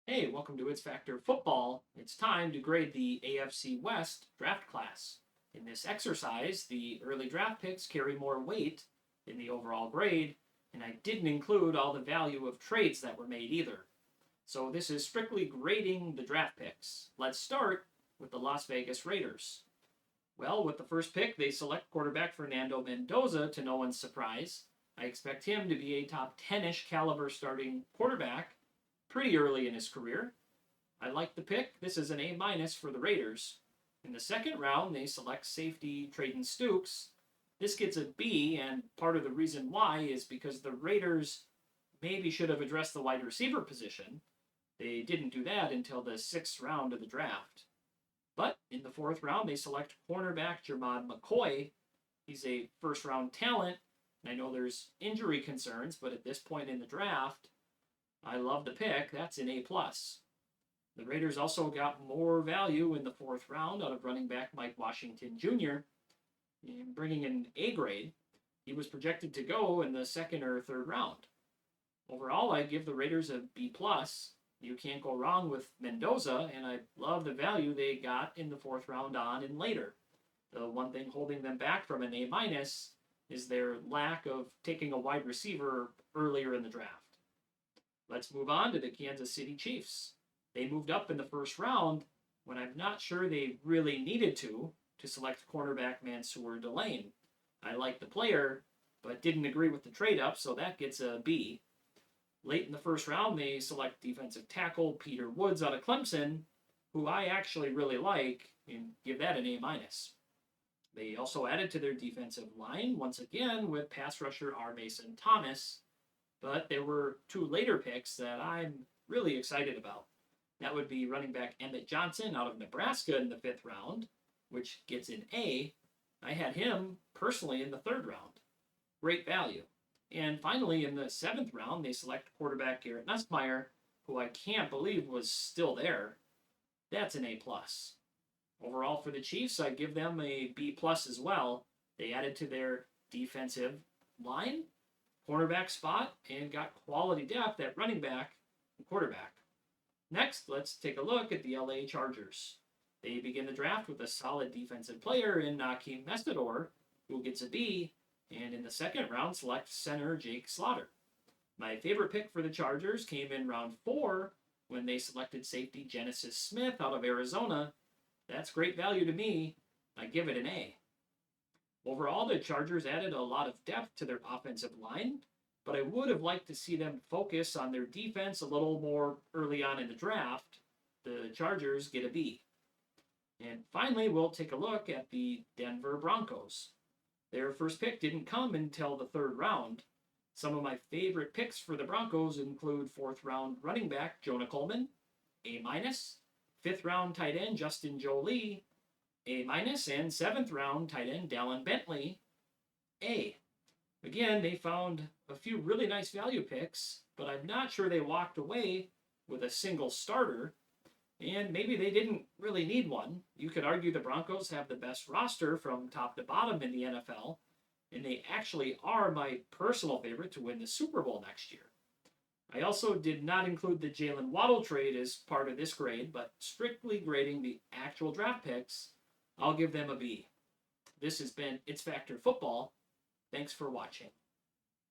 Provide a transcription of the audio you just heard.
Hey, welcome to It's Factor Football. It's time to grade the AFC West draft class. In this exercise, the early draft picks carry more weight in the overall grade, and I didn't include all the value of trades that were made either. So this is strictly grading the draft picks. Let's start with the Las Vegas Raiders. Well, with the first pick, they select quarterback Fernando Mendoza to no one's surprise. I expect him to be a top 10-ish caliber starting quarterback pretty early in his career. I like the pick. This is an A minus for the Raiders. In the second round, they select safety Trayden Stukes. This gets a B, and part of the reason why is because the Raiders maybe should have addressed the wide receiver position. They didn't do that until the sixth round of the draft. But in the fourth round, they select cornerback Jermod McCoy. He's a first round talent, and I know there's injury concerns, but at this point in the draft, I love the pick. That's an A plus. The Raiders also got more value in the fourth round out of running back Mike Washington Jr., bringing an A grade. He was projected to go in the second or third round. Overall, I give the Raiders a B plus. You can't go wrong with Mendoza, and I love the value they got in the fourth round on and later. The one thing holding them back from an A minus is their lack of taking a wide receiver earlier in the draft. Let's move on to the Kansas City Chiefs. They moved up in the first round when I'm not sure they really needed to select cornerback Mansour Delane. I like the player, but didn't agree with the trade up, so that gets a B. Late in the first round, they select defensive tackle Peter Woods out of Clemson, who I actually really like, and give that an A minus. They also added to their defensive line, once again, with pass rusher R. Mason Thomas, but there were two later picks that I'm really excited about. That would be running back Emmett Johnson out of Nebraska in the fifth round, which gets an A. I had him personally in the third round. Great value. And finally, in the seventh round, they select quarterback Garrett Nussmeier, who I can't believe was still there. That's an A plus. Overall for the Chiefs, I give them a B plus as well. They added to their defensive line, cornerback spot, and got quality depth at running back and quarterback. Next, let's take a look at the LA Chargers. They begin the draft with a solid defensive player in Nakeem Mestador, who gets a B, and in the second round select center Jake Slaughter. My favorite pick for the Chargers came in round 4 when they selected safety Genesis Smith out of Arizona. That's great value to me. I give it an A. Overall, the Chargers added a lot of depth to their offensive line, but I would have liked to see them focus on their defense a little more early on in the draft. The Chargers get a B. And finally, we'll take a look at the Denver Broncos. Their first pick didn't come until the third round. Some of my favorite picks for the Broncos include fourth round running back Jonah Coleman, A minus, fifth round tight end Justin Jolie, A minus, and seventh round tight end Dallin Bentley, A. Again, they found a few really nice value picks, but I'm not sure they walked away with a single starter, and maybe they didn't really need one. You could argue the Broncos have the best roster from top to bottom in the NFL, and they actually are my personal favorite to win the Super Bowl next year. I also did not include the Jalen Waddle trade as part of this grade, but strictly grading the actual draft picks, I'll give them a B. This has been It's Factor Football. Thanks for watching.